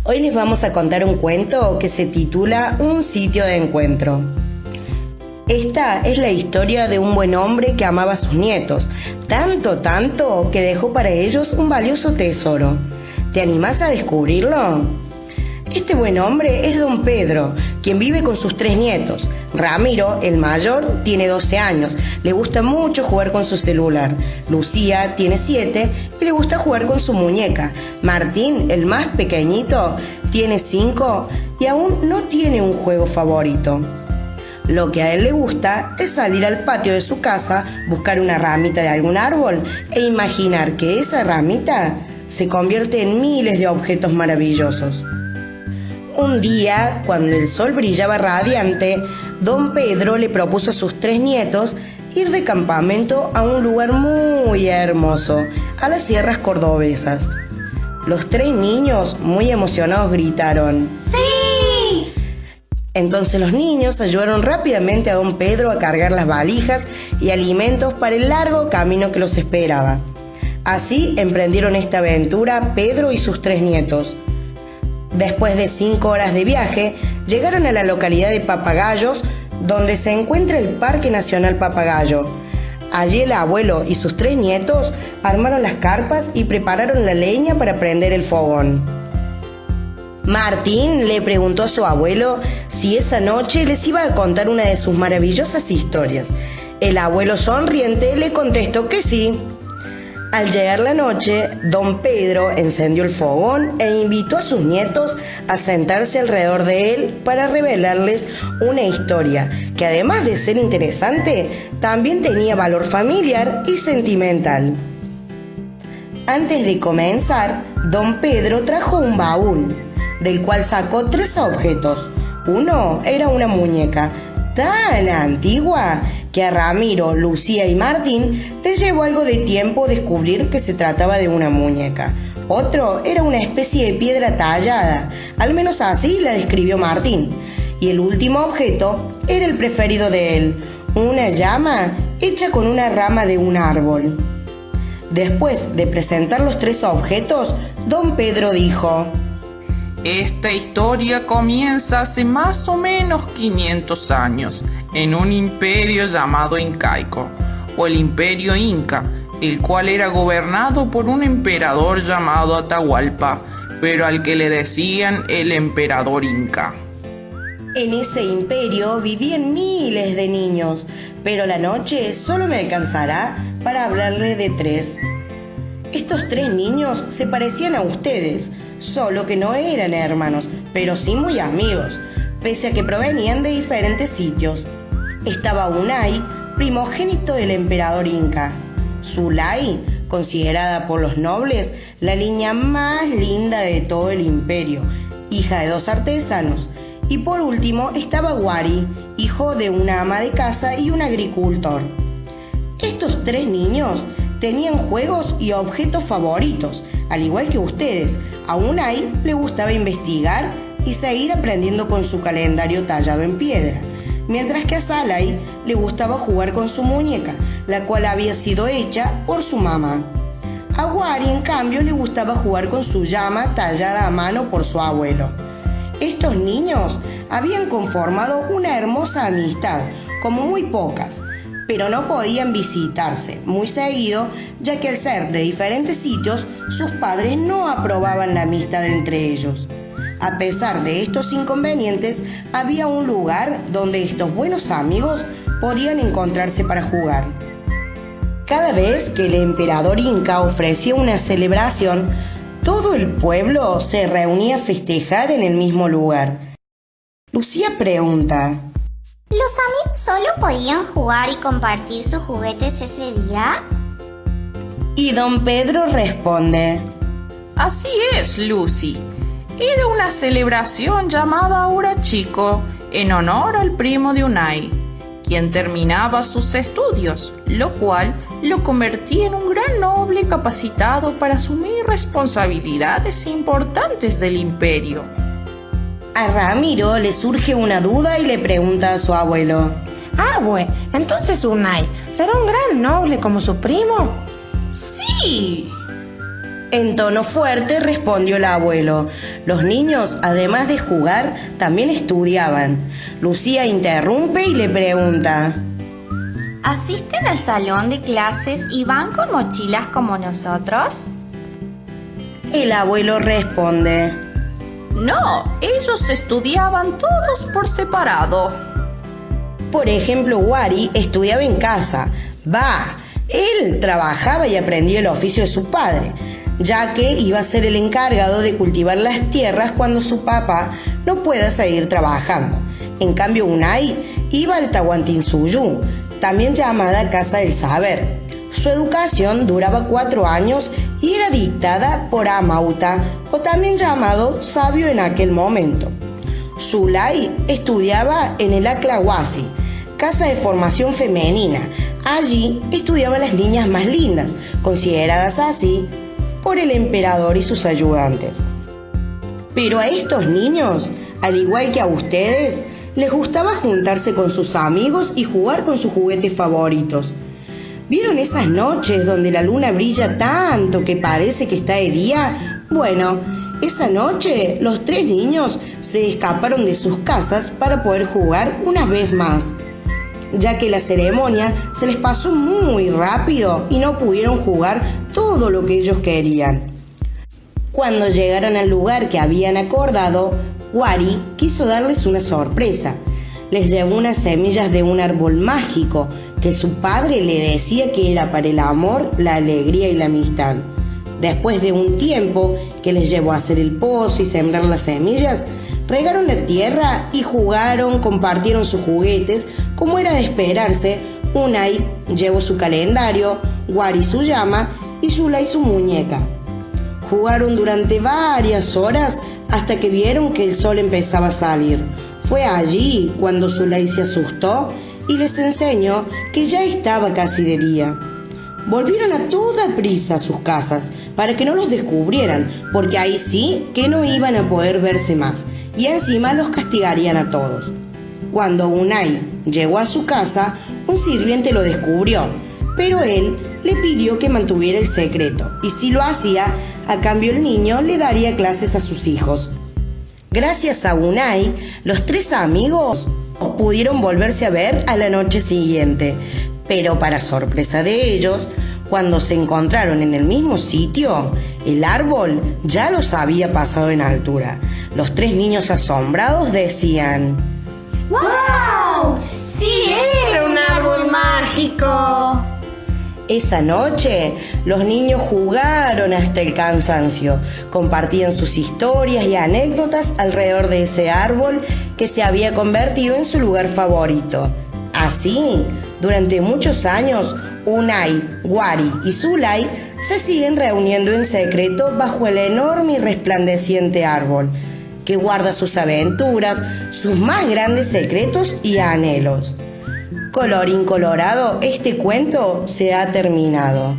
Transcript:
Hoy les vamos a contar un cuento que se titula Un sitio de encuentro. Esta es la historia de un buen hombre que amaba a sus nietos, tanto que dejó para ellos un valioso tesoro. ¿Te animás a descubrirlo? Este buen hombre es don Pedro, quien vive con sus 3 nietos. Ramiro, el mayor, tiene 12 años, le gusta mucho jugar con su celular. Lucía tiene 7 y le gusta jugar con su muñeca. Martín, el más pequeñito, tiene 5 y aún no tiene un juego favorito. Lo que a él le gusta es salir al patio de su casa, buscar una ramita de algún árbol e imaginar que esa ramita se convierte en miles de objetos maravillosos. Un día, cuando el sol brillaba radiante, don Pedro le propuso a sus 3 nietos ir de campamento a un lugar muy hermoso, a las sierras cordobesas. Los 3 niños, muy emocionados, gritaron ¡sí! Entonces los niños ayudaron rápidamente a don Pedro a cargar las valijas y alimentos para el largo camino que los esperaba. Así emprendieron esta aventura Pedro y sus 3 nietos. Después de 5 horas de viaje, llegaron a la localidad de Papagayos, donde se encuentra el Parque Nacional Papagayo. Allí el abuelo y sus 3 nietos armaron las carpas y prepararon la leña para prender el fogón. Martín le preguntó a su abuelo si esa noche les iba a contar una de sus maravillosas historias. El abuelo sonriente le contestó que sí. Al llegar la noche, don Pedro encendió el fogón e invitó a sus nietos a sentarse alrededor de él para revelarles una historia que, además de ser interesante, también tenía valor familiar y sentimental. Antes de comenzar, don Pedro trajo un baúl, del cual sacó 3 objetos. Uno era una muñeca tan antigua que a Ramiro, Lucía y Martín les llevó algo de tiempo descubrir que se trataba de una muñeca. Otro era una especie de piedra tallada, al menos así la describió Martín. Y el último objeto era el preferido de él, una llama hecha con una rama de un árbol. Después de presentar los 3 objetos, don Pedro dijo: Esta historia comienza hace más o menos 500 años, en un imperio llamado incaico, o el imperio inca, el cual era gobernado por un emperador llamado Atahualpa, pero al que le decían el emperador inca. En ese imperio vivían miles de niños, pero la noche solo me alcanzará para hablarles de 3. Estos 3 niños se parecían a ustedes, solo que no eran hermanos, pero sí muy amigos, pese a que provenían de diferentes sitios. Estaba Unay, primogénito del emperador inca. Zulay, considerada por los nobles la niña más linda de todo el imperio, hija de 2 artesanos. Y por último estaba Wari, hijo de una ama de casa y un agricultor. Estos 3 niños tenían juegos y objetos favoritos, al igual que ustedes. A Unay le gustaba investigar y seguir aprendiendo con su calendario tallado en piedra, mientras que a Zulay le gustaba jugar con su muñeca, la cual había sido hecha por su mamá. A Wari, en cambio, le gustaba jugar con su llama tallada a mano por su abuelo. Estos niños habían conformado una hermosa amistad, como muy pocas, pero no podían visitarse muy seguido, ya que al ser de diferentes sitios, sus padres no aprobaban la amistad entre ellos. A pesar de estos inconvenientes, había un lugar donde estos buenos amigos podían encontrarse para jugar. Cada vez que el emperador inca ofrecía una celebración, todo el pueblo se reunía a festejar en el mismo lugar. Lucía pregunta: ¿Los amigos solo podían jugar y compartir sus juguetes ese día? Y don Pedro responde: Así es, Lucy. Era una celebración llamada Hora Chico, en honor al primo de Unay, quien terminaba sus estudios, lo cual lo convertía en un gran noble capacitado para asumir responsabilidades importantes del imperio. A Ramiro le surge una duda y le pregunta a su abuelo: Abue, entonces Unay, ¿será un gran noble como su primo? ¡Sí! En tono fuerte respondió el abuelo. Los niños, además de jugar, también estudiaban. Lucía interrumpe y le pregunta: ¿Asisten al salón de clases y van con mochilas como nosotros? El abuelo responde: No, ellos estudiaban todos por separado. Por ejemplo, Wari estudiaba en casa. Él trabajaba y aprendía el oficio de su padre, ya que iba a ser el encargado de cultivar las tierras cuando su papá no pueda seguir trabajando. En cambio, Unai iba al Tahuantinsuyu, también llamada Casa del Saber. Su educación duraba 4 años y era dictada por Amauta, o también llamado sabio en aquel momento. Zulay estudiaba en el Aclahuasi, casa de formación femenina. Allí estudiaban las niñas más lindas, consideradas así por el emperador y sus ayudantes. Pero a estos niños, al igual que a ustedes, les gustaba juntarse con sus amigos y jugar con sus juguetes favoritos. ¿Vieron esas noches donde la luna brilla tanto que parece que está de día? Bueno, esa noche los 3 niños se escaparon de sus casas para poder jugar una vez más, ya que la ceremonia se les pasó muy rápido y no pudieron jugar todo lo que ellos querían. Cuando llegaron al lugar que habían acordado, Wari quiso darles una sorpresa. Les llevó unas semillas de un árbol mágico que su padre le decía que era para el amor, la alegría y la amistad. Después de un tiempo que les llevó a hacer el pozo y sembrar las semillas, regaron la tierra y jugaron, compartieron sus juguetes. Como era de esperarse, Unai llevó su calendario, Wari su llama y Zulay su muñeca. Jugaron durante varias horas hasta que vieron que el sol empezaba a salir. Fue allí cuando Zulay se asustó y les enseñó que ya estaba casi de día. Volvieron a toda prisa a sus casas para que no los descubrieran, porque ahí sí que no iban a poder verse más, y encima los castigarían a todos. Cuando Unai llegó a su casa, un sirviente lo descubrió, pero él le pidió que mantuviera el secreto, y si lo hacía, a cambio el niño le daría clases a sus hijos. Gracias a Unai, los 3 amigos pudieron volverse a ver a la noche siguiente, pero para sorpresa de ellos, cuando se encontraron en el mismo sitio, el árbol ya los había pasado en altura. Los 3 niños asombrados decían: ¡Wow! ¡Sí era un árbol mágico! Esa noche, los niños jugaron hasta el cansancio, compartían sus historias y anécdotas alrededor de ese árbol que se había convertido en su lugar favorito. Así, durante muchos años, Unai, Wari y Zulay se siguen reuniendo en secreto bajo el enorme y resplandeciente árbol, que guarda sus aventuras, sus más grandes secretos y anhelos. Colorín colorado, este cuento se ha terminado.